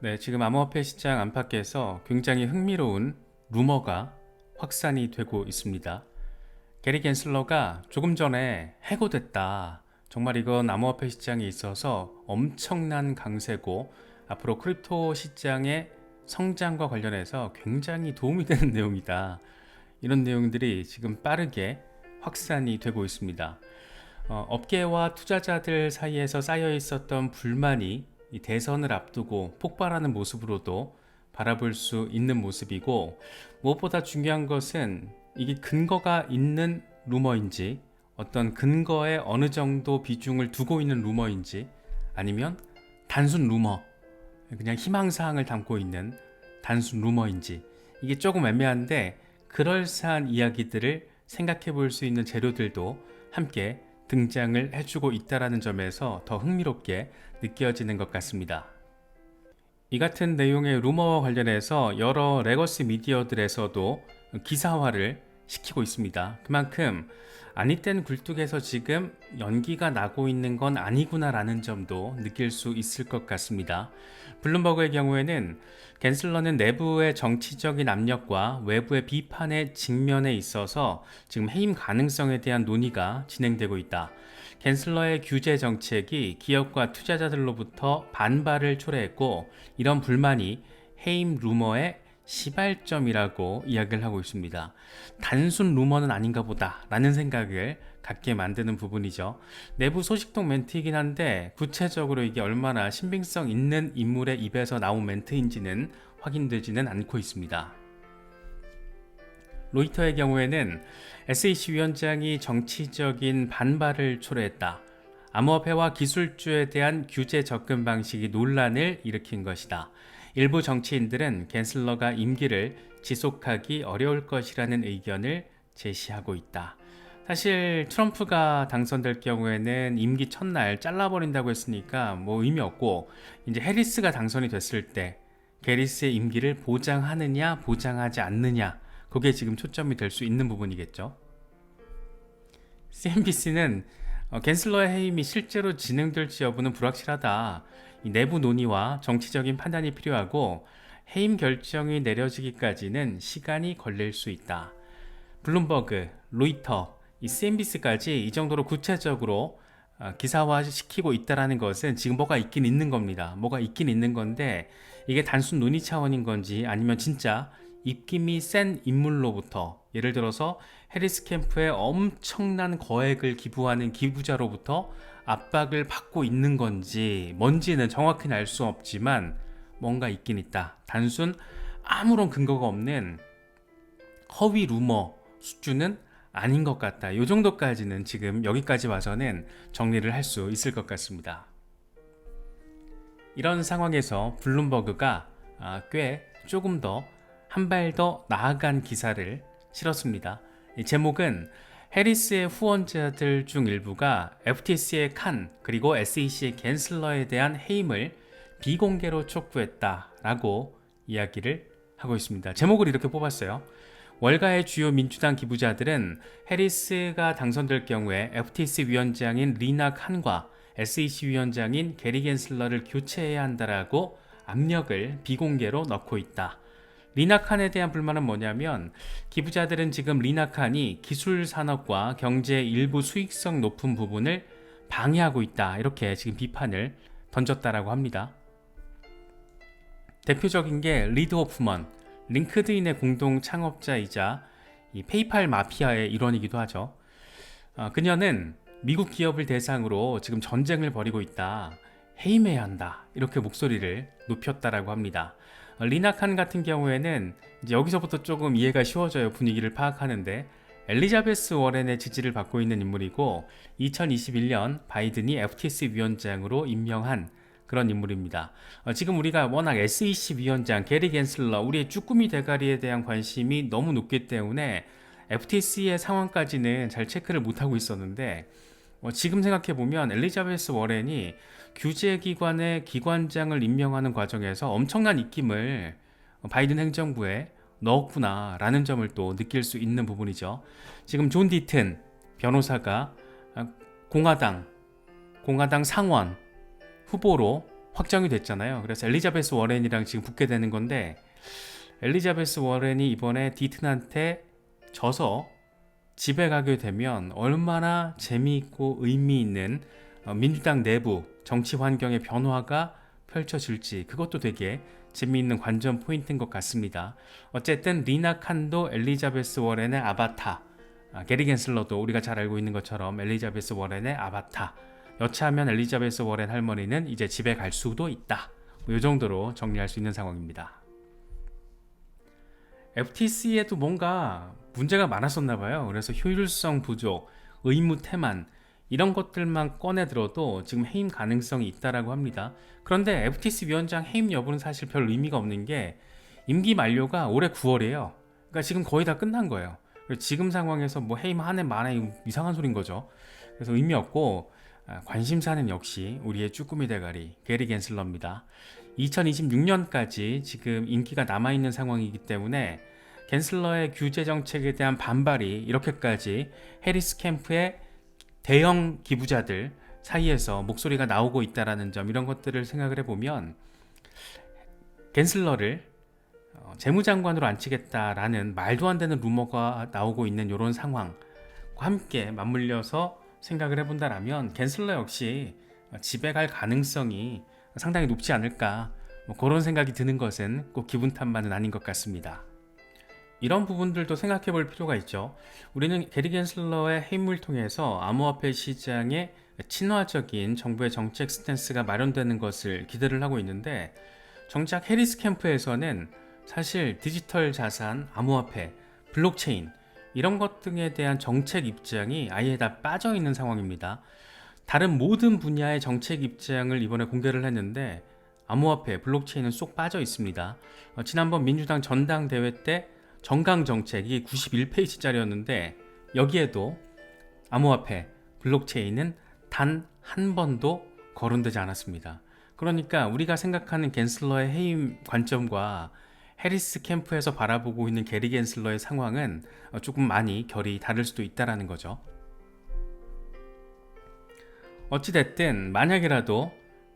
네, 지금 암호화폐 시장 안팎에서 굉장히 흥미로운 루머가 확산이 되고 있습니다. 게리 겐슬러가 조금 전에 해고됐다. 정말 이건 암호화폐 시장에 있어서 엄청난 강세고 앞으로 크립토 시장의 성장과 관련해서 굉장히 도움이 되는 내용이다. 이런 내용들이 지금 빠르게 확산이 되고 있습니다. 업계와 투자자들 사이에서 쌓여 있었던 불만이 이 대선을 앞두고 폭발하는 모습으로도 바라볼 수 있는 모습이고, 무엇보다 중요한 것은 이게 근거가 있는 루머인지, 어떤 근거에 어느 정도 비중을 두고 있는 루머인지, 아니면 단순 루머, 그냥 희망사항을 담고 있는 단순 루머인지, 이게 조금 애매한데 그럴싸한 이야기들을 생각해 볼 수 있는 재료들도 함께 등장을 해주고 있다는 점에서 더 흥미롭게 느껴지는 것 같습니다. 이 같은 내용의 루머와 관련해서 여러 레거시 미디어들에서도 기사화를 시키고 있습니다. 그만큼 아니땐 굴뚝에서 지금 연기가 나고 있는 건 아니구나 라는 점도 느낄 수 있을 것 같습니다. 블룸버그의 경우에는 겐슬러는 내부의 정치적인 압력과 외부의 비판의 직면에 있어서 지금 해임 가능성에 대한 논의가 진행되고 있다. 겐슬러의 규제 정책이 기업과 투자자들로부터 반발을 초래했고, 이런 불만이 해임 루머의 시발점이라고 이야기를 하고 있습니다. 단순 루머는 아닌가 보다 라는 생각을 갖게 만드는 부분이죠. 내부 소식통 멘트이긴 한데 구체적으로 이게 얼마나 신빙성 있는 인물의 입에서 나온 멘트인지는 확인되지는 않고 있습니다. 로이터의 경우에는 SEC 위원장이 정치적인 반발을 초래했다. 암호화폐와 기술주에 대한 규제 접근 방식이 논란을 일으킨 것이다. 일부 정치인들은 겐슬러가 임기를 지속하기 어려울 것이라는 의견을 제시하고 있다. 사실 트럼프가 당선될 경우에는 임기 첫날 잘라버린다고 했으니까 뭐 의미 없고, 이제 해리스가 당선이 됐을 때 게리스의 임기를 보장하느냐 보장하지 않느냐, 그게 지금 초점이 될 수 있는 부분이겠죠. CNBC는 겐슬러의 해임이 실제로 진행될지 여부는 불확실하다. 이 내부 논의와 정치적인 판단이 필요하고 해임 결정이 내려지기까지는 시간이 걸릴 수 있다. 블룸버그, 로이터, 이 CNBC까지 이 정도로 구체적으로 기사화 시키고 있다는 것은 지금 뭐가 있긴 있는 겁니다. 뭐가 있긴 있는 건데 이게 단순 논의 차원인 건지, 아니면 진짜 입김이 센 인물로부터, 예를 들어서 해리스 캠프에 엄청난 거액을 기부하는 기부자로부터 압박을 받고 있는 건지 뭔지는 정확히는 알 수 없지만 뭔가 있긴 있다. 단순 아무런 근거가 없는 허위 루머 수준은 아닌 것 같다. 이 정도까지는 지금 여기까지 와서는 정리를 할 수 있을 것 같습니다. 이런 상황에서 블룸버그가 꽤 조금 더 한 발 더 나아간 기사를 실었습니다. 이 제목은 해리스의 후원자들 중 일부가 FTC의 칸 그리고 SEC의 겐슬러에 대한 해임을 비공개로 촉구했다 라고 이야기를 하고 있습니다. 제목을 이렇게 뽑았어요. 월가의 주요 민주당 기부자들은 해리스가 당선될 경우에 FTC 위원장인 리나 칸과 SEC 위원장인 게리 겐슬러를 교체해야 한다라고 압력을 비공개로 넣고 있다. 리나 칸에 대한 불만은 뭐냐면, 기부자들은 지금 리나 칸이 기술 산업과 경제의 일부 수익성 높은 부분을 방해하고 있다, 이렇게 지금 비판을 던졌다라고 합니다. 대표적인 게 리드 호프먼, 링크드인의 공동 창업자이자 이 페이팔 마피아의 일원이기도 하죠. 그녀는 미국 기업을 대상으로 지금 전쟁을 벌이고 있다, 해임해야 한다, 이렇게 목소리를 높였다라고 합니다. 리나 칸 같은 경우에는 이제 여기서부터 조금 이해가 쉬워져요. 분위기를 파악하는데, 엘리자베스 워렌의 지지를 받고 있는 인물이고 2021년 바이든이 FTC 위원장으로 임명한 그런 인물입니다. 지금 우리가 워낙 SEC 위원장 게리 겐슬러, 우리의 쭈꾸미 대가리에 대한 관심이 너무 높기 때문에 FTC의 상황까지는 잘 체크를 못하고 있었는데, 지금 생각해보면 엘리자베스 워렌이 규제기관의 기관장을 임명하는 과정에서 엄청난 입김을 바이든 행정부에 넣었구나 라는 점을 또 느낄 수 있는 부분이죠. 지금 존 디튼 변호사가 공화당 상원 후보로 확정이 됐잖아요. 그래서 엘리자베스 워렌이랑 지금 붙게 되는 건데, 엘리자베스 워렌이 이번에 디튼한테 져서 집에 가게 되면 얼마나 재미있고 의미 있는 민주당 내부 정치 환경의 변화가 펼쳐질지, 그것도 되게 재미있는 관전 포인트인 것 같습니다. 어쨌든 리나 칸도 엘리자베스 워렌의 아바타, 게리 겐슬러도 우리가 잘 알고 있는 것처럼 엘리자베스 워렌의 아바타, 여차하면 엘리자베스 워렌 할머니는 이제 집에 갈 수도 있다. 이 정도로 정리할 수 있는 상황입니다. FTC에도 뭔가 문제가 많았었나 봐요. 그래서 효율성 부족, 의무 태만 이런 것들만 꺼내 들어도 지금 해임 가능성이 있다라고 합니다. 그런데 FTC 위원장 해임 여부는 사실 별 의미가 없는 게 임기 만료가 올해 9월이에요. 그러니까 지금 거의 다 끝난 거예요. 지금 상황에서 뭐 해임 한 해 만에 이상한 소린 거죠. 그래서 의미 없고, 관심사는 역시 우리의 쭈꾸미 대가리 게리 겐슬러입니다. 2026년까지 지금 인기가 남아있는 상황이기 때문에 겐슬러의 규제 정책에 대한 반발이 이렇게까지 해리스 캠프의 대형 기부자들 사이에서 목소리가 나오고 있다라는 점, 이런 것들을 생각을 해보면 겐슬러를 재무장관으로 앉히겠다라는 말도 안 되는 루머가 나오고 있는 이런 상황과 함께 맞물려서 생각을 해본다라면 겐슬러 역시 집에 갈 가능성이 상당히 높지 않을까, 그런 생각이 드는 것은 꼭 기분 탓만은 아닌 것 같습니다. 이런 부분들도 생각해 볼 필요가 있죠. 우리는 게리 겐슬러의 해임을 통해서 암호화폐 시장에 친화적인 정부의 정책 스탠스가 마련되는 것을 기대를 하고 있는데, 정작 해리스 캠프에서는 사실 디지털 자산, 암호화폐, 블록체인 이런 것 등에 대한 정책 입장이 아예 다 빠져 있는 상황입니다. 다른 모든 분야의 정책 입장을 이번에 공개를 했는데 암호화폐, 블록체인은 쏙 빠져 있습니다. 지난번 민주당 전당대회 때 정강 정책이 91페이지짜리였는데 여기에도 암호화폐, 블록체인은 단 한 번도 거론되지 않았습니다. 그러니까 우리가 생각하는 겐슬러의 해임 관점과 해리스 캠프에서 바라보고 있는 게리 겐슬러의 상황은 조금 많이 결이 다를 수도 있다는 거죠. 어찌됐든 만약이라도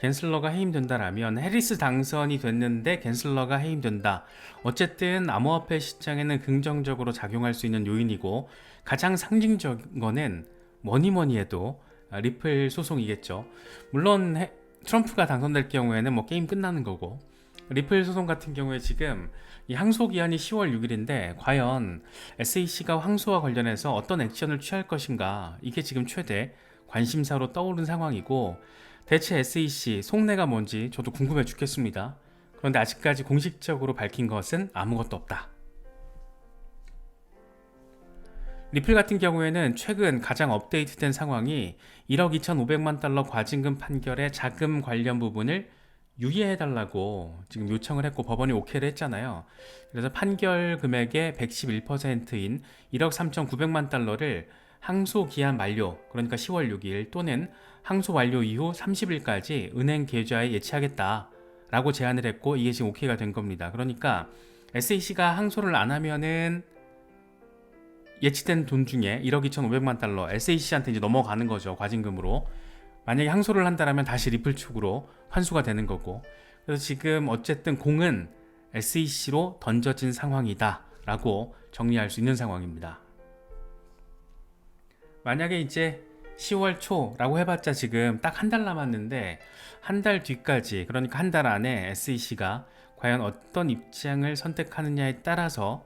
겐슬러가 해임된다라면, 해리스 당선이 됐는데 겐슬러가 해임된다, 어쨌든 암호화폐 시장에는 긍정적으로 작용할 수 있는 요인이고, 가장 상징적인 거는 뭐니 해도 리플 소송이겠죠. 물론 트럼프가 당선될 경우에는 뭐 게임 끝나는 거고, 리플 소송 같은 경우에 지금 이 항소 기한이 10월 6일인데 과연 SEC가 항소와 관련해서 어떤 액션을 취할 것인가, 이게 지금 최대 관심사로 떠오른 상황이고, 대체 SEC 속내가 뭔지 저도 궁금해 죽겠습니다. 그런데 아직까지 공식적으로 밝힌 것은 아무것도 없다. 리플 같은 경우에는 최근 가장 업데이트된 상황이 1억 2,500만 달러 과징금 판결의 자금 관련 부분을 유예해달라고 지금 요청을 했고 법원이 오케이를 했잖아요. 그래서 판결 금액의 111%인 1억 3,900만 달러를 항소 기한 만료, 그러니까 10월 6일 또는 항소 완료 이후 30일까지 은행 계좌에 예치하겠다라고 제안을 했고, 이게 지금 오케이가 된 겁니다. 그러니까 SEC가 항소를 안 하면은 예치된 돈 중에 1억 2,500만 달러 SEC한테 이제 넘어가는 거죠, 과징금으로. 만약에 항소를 한다면 다시 리플 측으로 환수가 되는 거고, 그래서 지금 어쨌든 공은 SEC로 던져진 상황이다 라고 정리할 수 있는 상황입니다. 만약에 이제 10월 초라고 해봤자 지금 딱 한 달 남았는데, 한 달 뒤까지, 그러니까 한 달 안에 SEC가 과연 어떤 입장을 선택하느냐에 따라서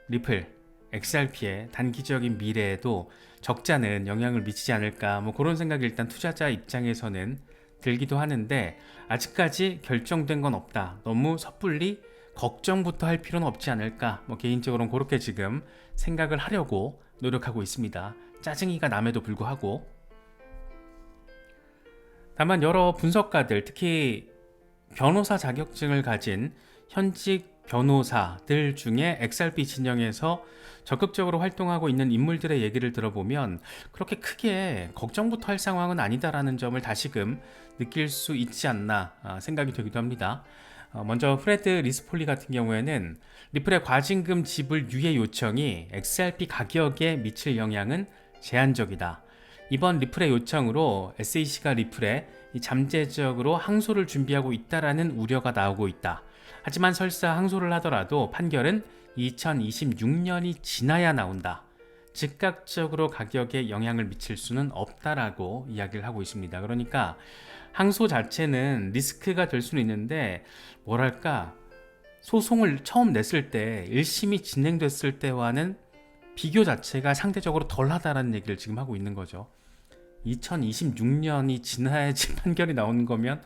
리플, XRP의 단기적인 미래에도 적자는 영향을 미치지 않을까, 그런 생각이 일단 투자자 입장에서는 들기도 하는데, 아직까지 결정된 건 없다, 너무 섣불리 걱정부터 할 필요는 없지 않을까, 개인적으로는 그렇게 지금 생각을 하려고 노력하고 있습니다. 짜증이가 남에도 불구하고. 다만 여러 분석가들, 특히 변호사 자격증을 가진 현직 변호사들 중에 XRP 진영에서 적극적으로 활동하고 있는 인물들의 얘기를 들어보면 그렇게 크게 걱정부터 할 상황은 아니다라는 점을 다시금 느낄 수 있지 않나 생각이 되기도 합니다. 먼저 프레드 리스폴리 같은 경우에는 리플의 과징금 지불 유예 요청이 XRP 가격에 미칠 영향은 제한적이다, 이번 리플의 요청으로 SEC가 리플에 잠재적으로 항소를 준비하고 있다라는 우려가 나오고 있다. 하지만 설사 항소를 하더라도 판결은 2026년이 지나야 나온다. 즉각적으로 가격에 영향을 미칠 수는 없다라고 이야기를 하고 있습니다. 그러니까 항소 자체는 리스크가 될 수는 있는데 뭐랄까 소송을 처음 냈을 때 1심이 진행됐을 때와는 비교 자체가 상대적으로 덜하다라는 얘기를 지금 하고 있는 거죠. 2026년이 지나야지 판결이 나오는 거면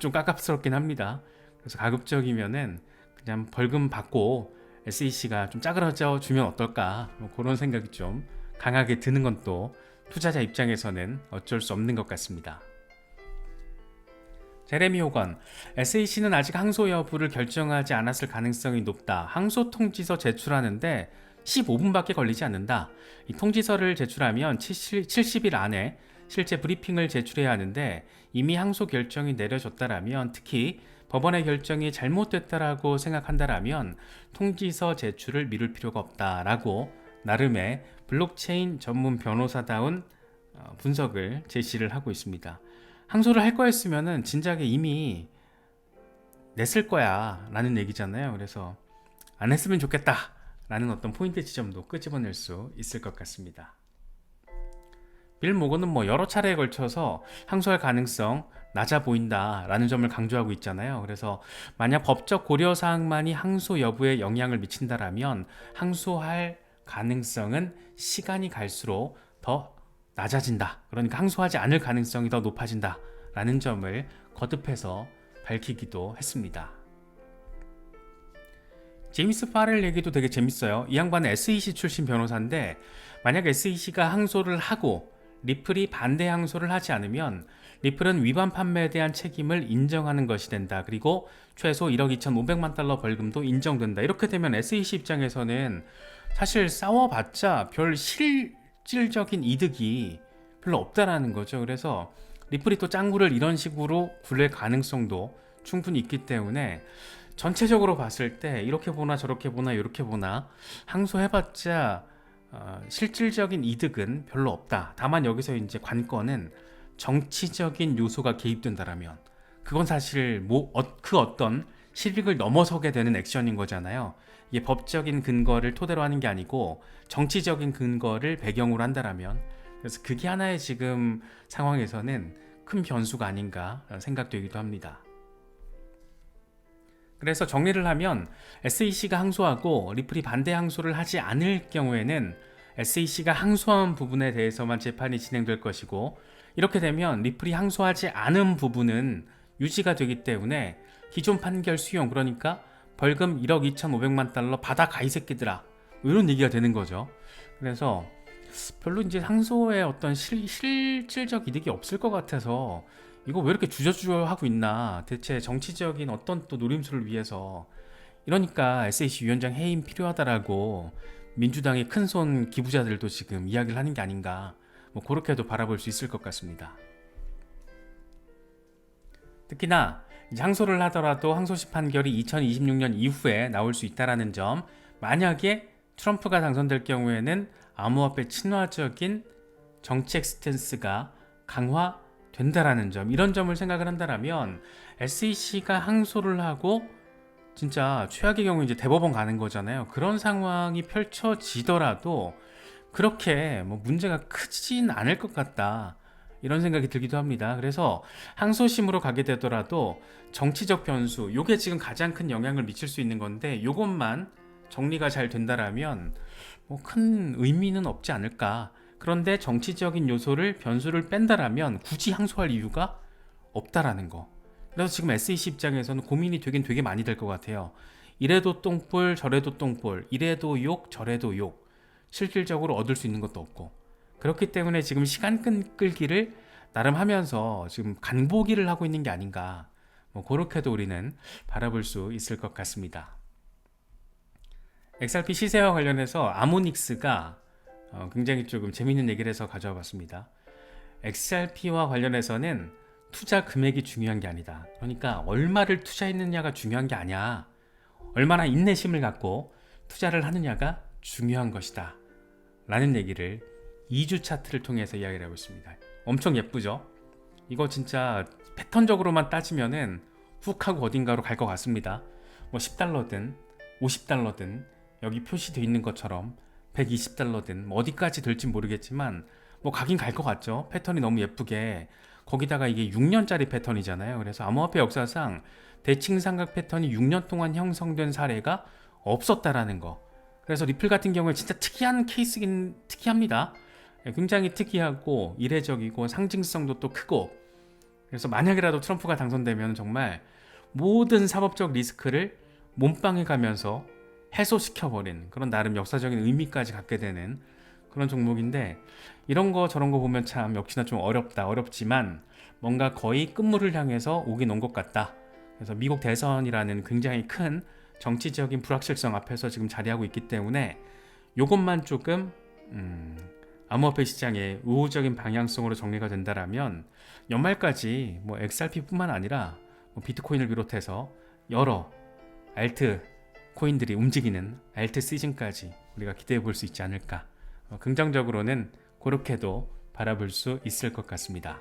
좀 깝깝스럽긴 합니다. 그래서 가급적이면은 그냥 벌금 받고 SEC가 좀 짜그러져 주면 어떨까, 그런 생각이 좀 강하게 드는 건 또 투자자 입장에서는 어쩔 수 없는 것 같습니다. 제레미 호건, SEC는 아직 항소 여부를 결정하지 않았을 가능성이 높다. 항소 통지서 제출하는데 15분밖에 걸리지 않는다. 이 통지서를 제출하면 70일 안에 실제 브리핑을 제출해야 하는데 이미 항소 결정이 내려졌다라면, 특히 법원의 결정이 잘못됐다라고 생각한다라면 통지서 제출을 미룰 필요가 없다라고 나름의 블록체인 전문 변호사다운 분석을 제시를 하고 있습니다. 항소를 할 거였으면은 진작에 이미 냈을 거야 라는 얘기잖아요. 그래서 안 했으면 좋겠다 라는 어떤 포인트 지점도 끄집어낼 수 있을 것 같습니다. 빌 모건은 여러 차례에 걸쳐서 항소할 가능성 낮아 보인다 라는 점을 강조하고 있잖아요. 그래서 만약 법적 고려사항만이 항소 여부에 영향을 미친다라면 항소할 가능성은 시간이 갈수록 더 낮아진다. 그러니까 항소하지 않을 가능성이 더 높아진다 라는 점을 거듭해서 밝히기도 했습니다. 제임스 파렐 얘기도 되게 재밌어요. 이 양반은 SEC 출신 변호사인데 만약 SEC가 항소를 하고 리플이 반대 항소를 하지 않으면 리플은 위반 판매에 대한 책임을 인정하는 것이 된다. 그리고 최소 1억 2,500만 달러 벌금도 인정된다. 이렇게 되면 SEC 입장에서는 사실 싸워봤자 별 실질적인 이득이 별로 없다라는 거죠. 그래서 리플이 또 짱구를 이런 식으로 굴릴 가능성도 충분히 있기 때문에 전체적으로 봤을 때 이렇게 보나 저렇게 보나 이렇게 보나 항소해봤자 실질적인 이득은 별로 없다. 다만 여기서 이제 관건은 정치적인 요소가 개입된다라면 그건 사실 그 어떤 실익을 넘어서게 되는 액션인 거잖아요. 이게 법적인 근거를 토대로 하는 게 아니고 정치적인 근거를 배경으로 한다라면, 그래서 그게 하나의 지금 상황에서는 큰 변수가 아닌가 생각되기도 합니다. 그래서 정리를 하면 SEC가 항소하고 리플이 반대 항소를 하지 않을 경우에는 SEC가 항소한 부분에 대해서만 재판이 진행될 것이고, 이렇게 되면 리플이 항소하지 않은 부분은 유지가 되기 때문에 기존 판결 수용, 그러니까 벌금 1억 2,500만 달러 받아가 이 새끼들아, 이런 얘기가 되는 거죠. 그래서 별로 이제 항소에 어떤 실질적 이득이 없을 것 같아서 이거 왜 이렇게 주저주저 하고 있나, 대체 정치적인 어떤 또 노림수를 위해서, 이러니까 SEC 위원장 해임 필요하다라고 민주당의 큰손 기부자들도 지금 이야기를 하는 게 아닌가, 그렇게도 바라볼 수 있을 것 같습니다. 특히나 항소를 하더라도 항소심 판결이 2026년 이후에 나올 수 있다는 점, 만약에 트럼프가 당선될 경우에는 암호화폐 친화적인 정책 스탠스가 강화된다라는 점, 이런 점을 생각을 한다면 SEC가 항소를 하고 진짜 최악의 경우 이제 대법원 가는 거잖아요. 그런 상황이 펼쳐지더라도 그렇게 문제가 크진 않을 것 같다, 이런 생각이 들기도 합니다. 그래서 항소심으로 가게 되더라도 정치적 변수, 요게 지금 가장 큰 영향을 미칠 수 있는 건데, 요것만 정리가 잘 된다라면 큰 의미는 없지 않을까. 그런데 정치적인 요소를 변수를 뺀다라면 굳이 항소할 이유가 없다라는 거. 그래서 지금 SEC 입장에서는 고민이 되게 많이 될 것 같아요. 이래도 똥볼 저래도 똥볼, 이래도 욕 저래도 욕, 실질적으로 얻을 수 있는 것도 없고, 그렇기 때문에 지금 시간 끌기를 나름 하면서 지금 간보기를 하고 있는 게 아닌가, 그렇게도 우리는 바라볼 수 있을 것 같습니다. XRP 시세와 관련해서 아모닉스가 굉장히 조금 재밌는 얘기를 해서 가져와 봤습니다. XRP와 관련해서는 투자 금액이 중요한 게 아니다. 그러니까 얼마를 투자했느냐가 중요한 게 아니야. 얼마나 인내심을 갖고 투자를 하느냐가 중요한 것이다 라는 얘기를 2주 차트를 통해서 이야기를 하고 있습니다. 엄청 예쁘죠? 이거 진짜 패턴적으로만 따지면은 훅 하고 어딘가로 갈 것 같습니다. 뭐 10달러든 50달러든 여기 표시되어 있는 것처럼 120달러든 뭐 어디까지 될지 모르겠지만 뭐 가긴 갈 것 같죠. 패턴이 너무 예쁘게, 거기다가 이게 6년짜리 패턴이잖아요. 그래서 암호화폐 역사상 대칭 삼각 패턴이 6년 동안 형성된 사례가 없었다라는 거. 그래서 리플 같은 경우에 진짜 특이한 케이스긴 특이합니다. 굉장히 특이하고 이례적이고 상징성도 또 크고, 그래서 만약이라도 트럼프가 당선되면 정말 모든 사법적 리스크를 몸빵해 가면서 해소시켜버린 그런 나름 역사적인 의미까지 갖게 되는 그런 종목인데, 이런 거 저런 거 보면 참 역시나 좀 어렵지만 뭔가 거의 끝물을 향해서 오긴 온 것 같다. 그래서 미국 대선이라는 굉장히 큰 정치적인 불확실성 앞에서 지금 자리하고 있기 때문에 이것만 조금 암호화폐 시장의 우호적인 방향성으로 정리가 된다라면 연말까지 뭐 XRP뿐만 아니라 뭐 비트코인을 비롯해서 여러 알트 코인들이 움직이는 알트 시즌까지 우리가 기대해 볼 수 있지 않을까. 긍정적으로는 그렇게도 바라볼 수 있을 것 같습니다.